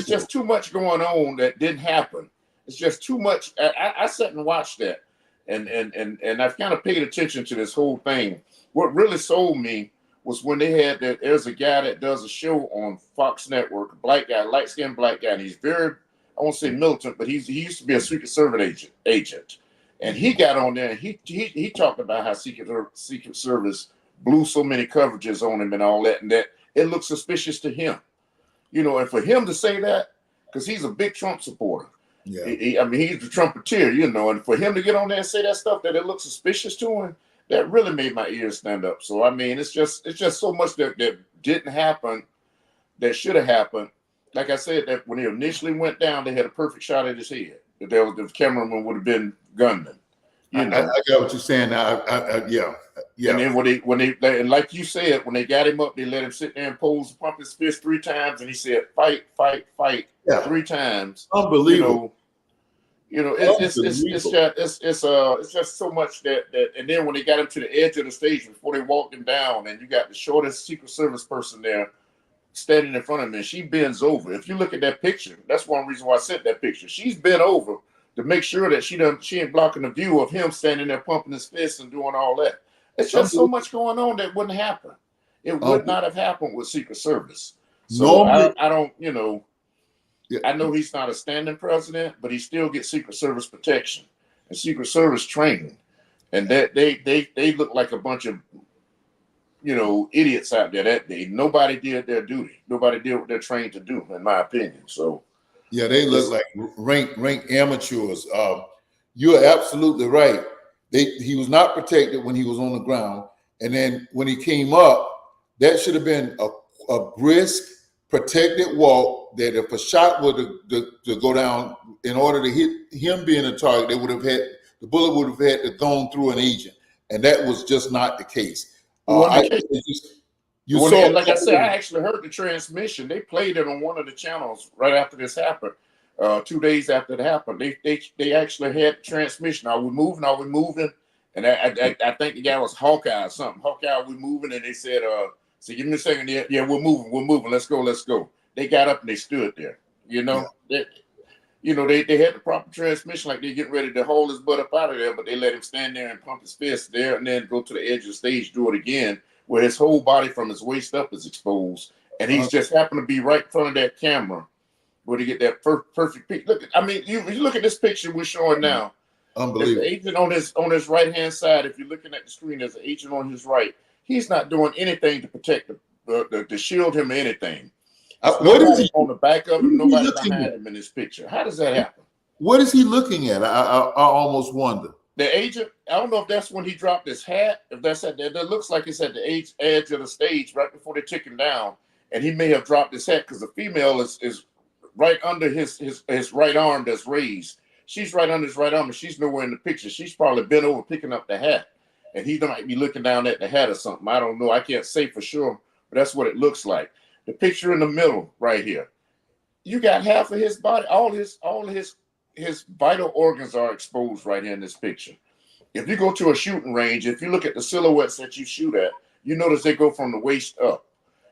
just too much going on that didn't happen. It's just too much. I sat and watched that, and I've kind of paid attention to this whole thing. What really sold me was when they had that. There's a guy that does a show on Fox Network, a black guy, light-skinned black guy, and he's very, I won't say militant, but he used to be a Secret Service agent. And he got on there and he talked about how Secret Service blew so many coverages on him and all that, and that it looked suspicious to him. And for him to say that, because he's a big Trump supporter. Yeah. He's the trumpeter, and for him to get on there and say that stuff that it looked suspicious to him, that really made my ears stand up. So it's just so much that didn't happen that should have happened. Like I said, that when he initially went down, they had a perfect shot at his head. That the cameraman would have been gunman. I got what you're saying now. Yeah. And then when they and like you said, when they got him up, they let him sit there and pose, pump his fist 3 times, and he said, "Fight, fight, fight," 3 times. Unbelievable. It's just so much that. And then when they got him to the edge of the stage before they walked him down, and you got the shortest Secret Service person there standing in front of him, and she bends over. If you look at that picture, that's one reason why I sent that picture. She's bent over to make sure that she ain't blocking the view of him standing there pumping his fist and doing all that. It's just so much going on that wouldn't happen. It would not have happened with Secret Service. So I don't, I know he's not a standing president, but he still gets Secret Service protection and Secret Service training. And that they look like a bunch of idiots out there that day. Nobody did their duty. Nobody did what they're trained to do, in my opinion. So yeah, they look like rank amateurs. You're absolutely right. He was not protected when he was on the ground, and then when he came up, that should have been a brisk, protected walk. That if a shot were to go down, in order to hit him being a target, the bullet would have had to gone through an agent, and that was just not the case. Like I said, I actually heard the transmission. They played it on one of the channels right after this happened. 2 days after it happened, they actually had the transmission. Are we moving? And I think the guy was Hawkeye or something. Hawkeye, are we moving? And they said, so give me a second. Yeah, we're moving. Let's go. They got up and they stood there. They had the proper transmission, like they getting ready to haul his butt up out of there, but they let him stand there and pump his fist there and then go to the edge of the stage, do it again, where his whole body from his waist up is exposed. And he's just happened to be right in front of that camera where to get that perfect picture. Look, I mean, you look at this picture we're showing now. Unbelievable. There's an agent on his right hand side. If you're looking at the screen, there's an agent on his right. He's not doing anything to protect to shield him or anything. What is he on the back of him? Nobody looking behind at? him in this picture. How does that happen? What is he looking at? I almost wonder. The agent, I don't know if that's when he dropped his hat. If that's at that looks like it's at the edge of the stage right before they took him down, and he may have dropped his hat because the female is right under his right arm that's raised. She's right under his right arm, and she's nowhere in the picture. She's probably bent over picking up the hat, and he might be looking down at the hat or something. I don't know. I can't say for sure, but that's what it looks like. The picture in the middle right here, you got half of his body, all his vital organs are exposed right here in this picture. If you go to a shooting range, if you look at the silhouettes that you shoot at, you notice they go from the waist up.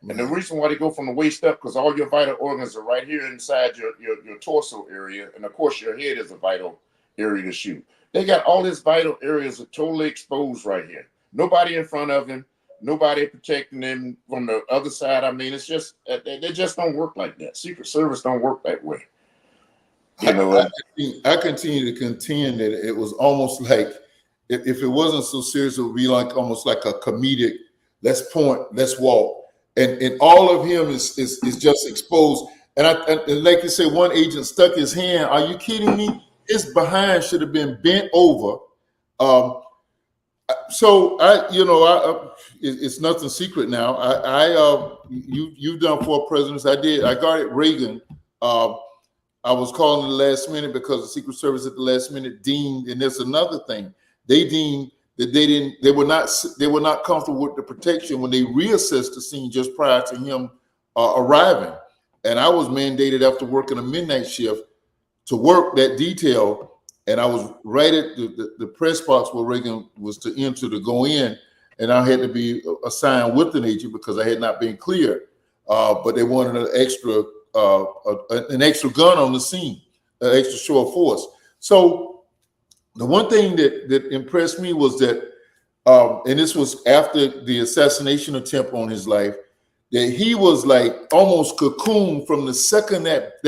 And the reason why they go from the waist up, because all your vital organs are right here inside your torso area. And of course, your head is a vital area to shoot. They got all his vital areas are totally exposed right here. Nobody in front of him, nobody protecting him from the other side. I mean, it's just, they just don't work like that. Secret Service don't work that way. You know, I continue to contend that it was almost like, if it wasn't so serious, it would be like almost like a comedic, let's point, let's walk. And all of him is just exposed. And like you say, one agent stuck his hand. Are you kidding me? His behind should have been bent over. So it's nothing secret now. You've done 4 presidents. I guarded Reagan. I was calling the last minute because the Secret Service at the last minute deemed, and there's another thing, they deemed that they were not comfortable with the protection when they reassessed the scene just prior to him arriving. And I was mandated after working a midnight shift to work that detail, and I was right at the press box where Reagan was to enter to go in, and I had to be assigned with an agent because I had not been cleared. But they wanted an extra gun on the scene, an extra show of force. So the one thing that impressed me was that, and this was after the assassination attempt on his life, that he was like almost cocooned from the second that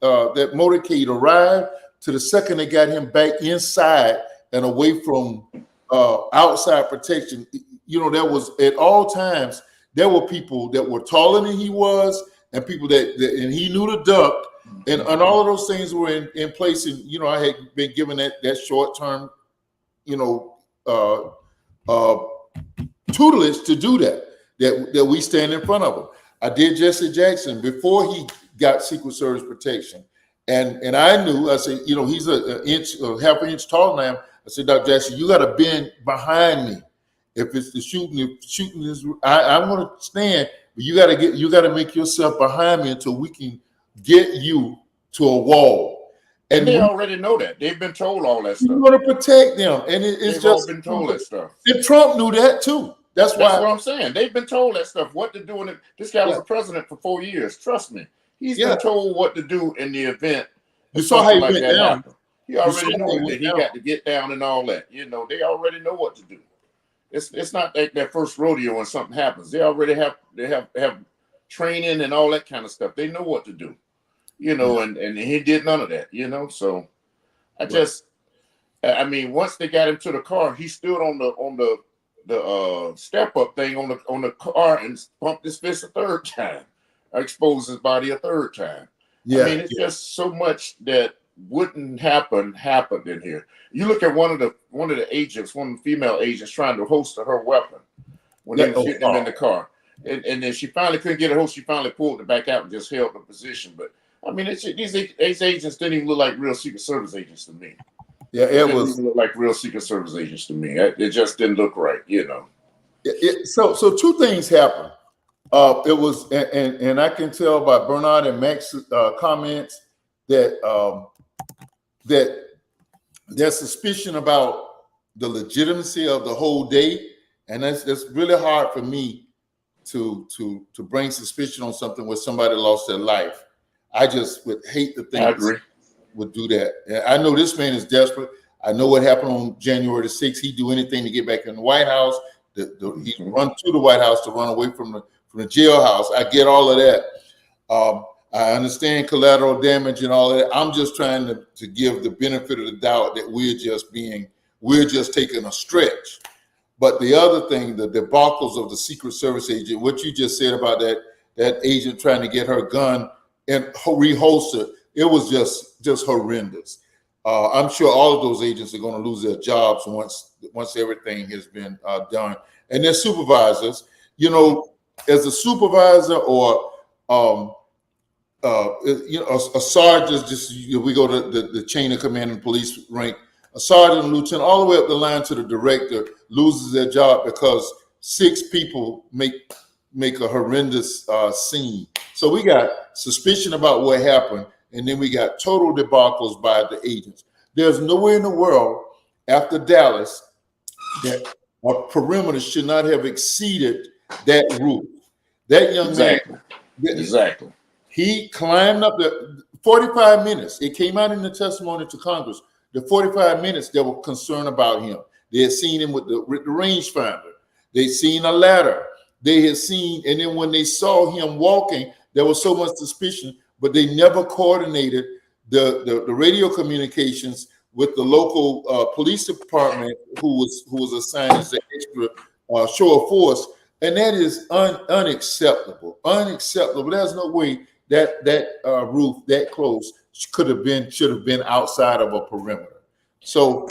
motorcade arrived to the second they got him back inside and away from outside protection. You know, there was at all times there were people that were taller than he was, and people that and he knew to duck. And all of those things were in place. And, you know, I had been given that short-term, tutelage to do that we stand in front of him. I did Jesse Jackson before he got Secret Service protection. And I knew, I said, you know, he's half an inch taller than I am. I said, Dr. Jackson, you got to bend behind me. If it's the shooting is, I'm going to stand, but you got to make yourself behind me until we can get you to a wall. And they already know that. They've been told all that stuff. You're going to protect them. And they've all been told that stuff. And Trump knew that too. That's what I'm saying. They've been told that stuff, what to do. This guy was a president for 4 years. Trust me. He's been told what to do in the event. You saw how he went down. Happened. He already knew that he got to get down and all that. You know, they already know what to do. It's not like their first rodeo when something happens. They already have training and all that kind of stuff. They know what to do. You know, and he did none of that, you know. So I mean, once they got him to the car, he stood on the step up thing on the car and pumped his fist a third time, exposed his body a third time. Yeah, I mean, it's just so much that wouldn't happened in here. You look at one of the agents, one of the female agents trying to holster her weapon when they were shooting him in the car. And then she finally couldn't get a hold. She finally pulled it back out and just held the position. But I mean, these agents didn't even look like real Secret Service agents to me. Yeah, it was look like real Secret Service agents to me. It just didn't look right, you know. So 2 things happened. It was, and I can tell by Bernard and Max's comments that there's suspicion about the legitimacy of the whole day, and that's really hard for me to bring suspicion on something where somebody lost their life. I just would hate to think would do that. I know this man is desperate. I know what happened on January the 6th. He'd do anything to get back in the White House. He'd run to the White House to run away from the jailhouse. I get all of that. I understand collateral damage and all that. I'm just trying to give the benefit of the doubt that we're just taking a stretch. But the other thing, the debacles of the Secret Service agent, what you just said about that agent trying to get her gun and reholster, it was just horrendous. I'm sure all of those agents are going to lose their jobs once everything has been done. And their supervisors, as a supervisor or a sergeant, we go to the chain of command and police rank, a sergeant, a lieutenant, all the way up the line to the director loses their job because 6 people make a horrendous scene. So we got suspicion about what happened, and then we got total debacles by the agents. There's nowhere in the world after Dallas that a perimeter should not have exceeded that roof. That young man, exactly. He climbed up the 45 minutes. It came out in the testimony to Congress. The 45 minutes they were concerned about him. They had seen him with the rangefinder. They seen a ladder. They had seen, and then when they saw him walking, there was so much suspicion, but they never coordinated the radio communications with the local police department who was assigned as an extra show of force. And that is unacceptable. Unacceptable. There's no way that roof that close should have been outside of a perimeter. So,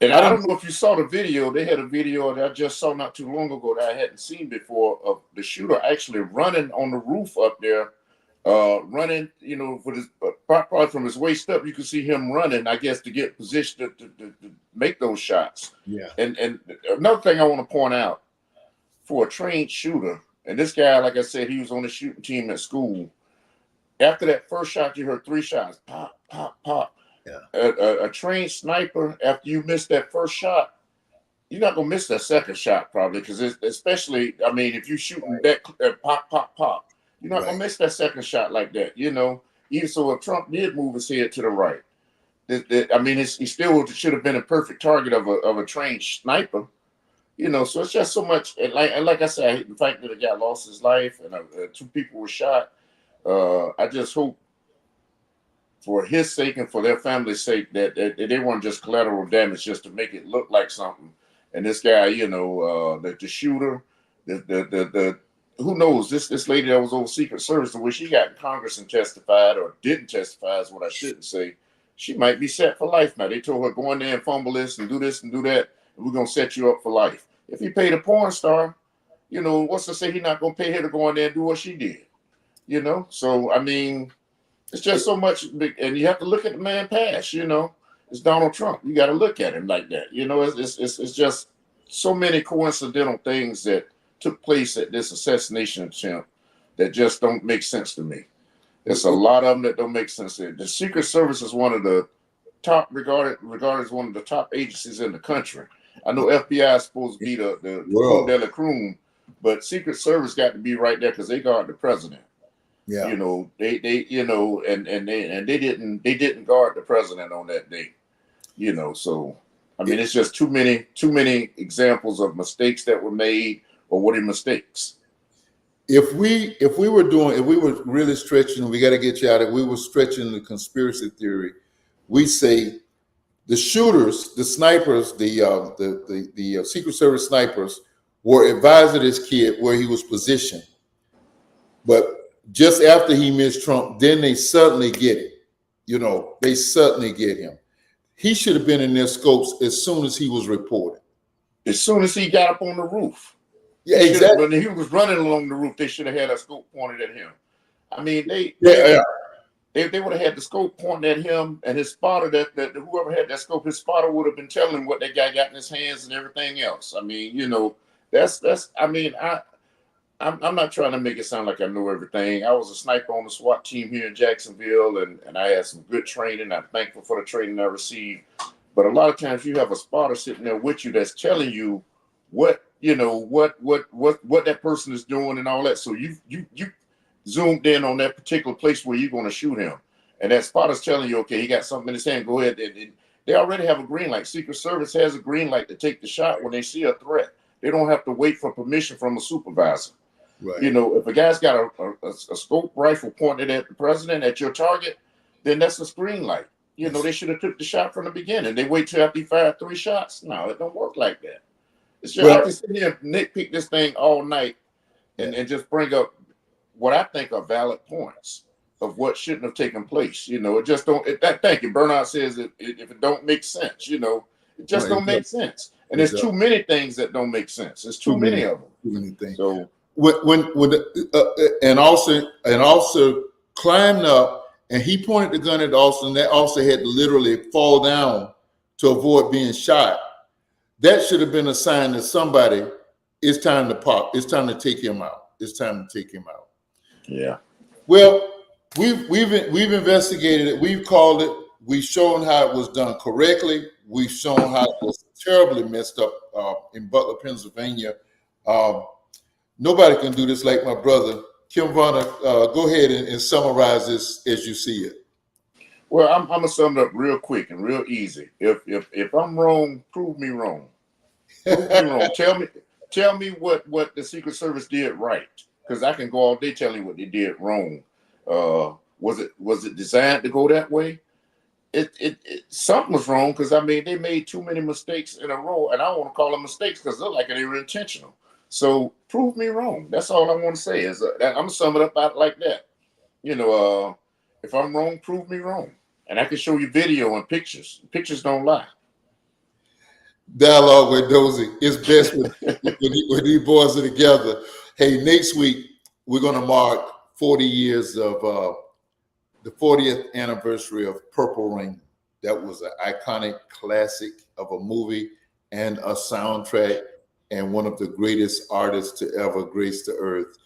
and I don't know if you saw the video. They had a video that I just saw not too long ago that I hadn't seen before of the shooter actually running on the roof up there, running. For his probably from his waist up, you can see him running. I guess to get position to make those shots. Yeah. And another thing I want to point out for a trained shooter, and this guy, like I said, he was on the shooting team at school. After that first shot, you heard 3 shots, pop, pop, pop. Yeah. A trained sniper, after you miss that first shot, you're not gonna miss that second shot probably, because especially, if you're shooting that pop, pop, pop, you're not gonna miss that second shot like that. Even so, if Trump did move his head to the right, he still should have been a perfect target of a trained sniper. So it's just so much. And like I said, the fact that the guy lost his life and 2 people were shot. I just hope, for his sake and for their family's sake, that they weren't just collateral damage just to make it look like something. And this guy, the shooter, the who knows, this lady that was over Secret Service, the way she got in Congress and testified, or didn't testify is what I shouldn't say. She might be set for life now. They told her, go in there and fumble this and do that, and we're gonna set you up for life. If he paid a porn star, what's to say he's not gonna pay her to go in there and do what she did? So it's just so much, and you have to look at the man past. It's Donald Trump. You got to look at him like that. It's just so many coincidental things that took place at this assassination attempt that just don't make sense to me. There's a lot of them that don't make sense. The Secret Service is one of the top regarded as one of the top agencies in the country. I know FBI is supposed to be the creme de la creme, but Secret Service got to be right there because they guard the president. Yeah. They didn't guard the president on that day. So it's just too many examples of mistakes that were made, or what are mistakes. If we were really stretching, we got to get you out of it. We were stretching the conspiracy theory. We say the shooters, the snipers, the Secret Service snipers were advising this kid where he was positioned, but just after he missed Trump, then they suddenly get him. They suddenly get him. He should have been in their scopes as soon as he was reported. As soon as he got up on the roof. Yeah, exactly. When he was running along the roof, they should have had a scope pointed at him. They would have had the scope pointed at him, and his spotter, that whoever had that scope, his spotter would have been telling him what that guy got in his hands and everything else. I'm not trying to make it sound like I know everything. I was a sniper on the SWAT team here in Jacksonville, and I had some good training. I'm thankful for the training I received. But a lot of times you have a spotter sitting there with you that's telling you what that person is doing and all that. So you zoomed in on that particular place where you're going to shoot him, and that spotter's telling you, okay, he got something in his hand. Go ahead. And they already have a green light. Secret Service has a green light to take the shot when they see a threat. They don't have to wait for permission from a supervisor. Right. You know, if a guy's got a scope rifle pointed at the president, at your target, then that's a screen light. You know, they should have took the shot from the beginning. They wait till after he fired 3 shots. No, it don't work like that. It's just, I can sit here and nitpick this thing all night and just bring up what I think are valid points of what shouldn't have taken place. You know, it just don't. Thank you. Bernard says if it don't make sense, you know, it just don't make sense. And there's too many things that don't make sense. There's too many of them. Too many things. So and also climbed up, and he pointed the gun at Austin. And that Austin had to literally fall down to avoid being shot. That should have been a sign that somebody, it's time to pop. It's time to take him out. It's time to take him out. Yeah. Well, we've investigated it. We've called it. We've shown how it was done correctly. We've shown how it was terribly messed up in Butler, Pennsylvania. Nobody can do this like my brother. Kim Varner, go ahead and summarize this as you see it. Well, I'm gonna sum it up real quick and real easy. If I'm wrong, prove me wrong. Prove me wrong. Tell me what the Secret Service did right, because I can go all day telling you what they did wrong. Was it designed to go that way? It something was wrong, because I mean they made too many mistakes in a row, and I don't want to call them mistakes because they're like they were intentional. So prove me wrong. That's all I want to say. Is I'm gonna sum it up out like that. You know, if I'm wrong, prove me wrong, and I can show you video and pictures. Pictures don't lie. Dialogue with Dozy is best when these boys are together. Hey, next week we're gonna mark 40 years of the 40th anniversary of Purple Rain. That was an iconic classic of a movie and a soundtrack, and one of the greatest artists to ever grace the earth,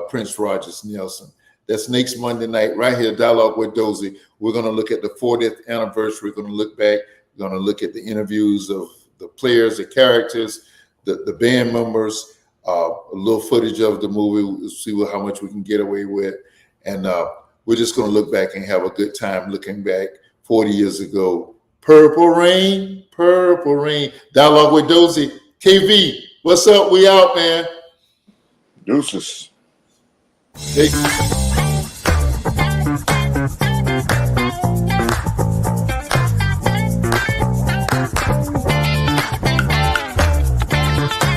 Prince Rogers Nelson. That's next Monday night, right here, Dialogue with Dozy. We're going to look at the 40th anniversary. We're going to look back. We're going to look at the interviews of the players, the characters, the band members, a little footage of the movie. We'll see how much we can get away with. And we're just going to look back and have a good time looking back 40 years ago. Purple Rain, Purple Rain. Dialogue with Dozy. KV, what's up? We out, man. Deuces. Hey.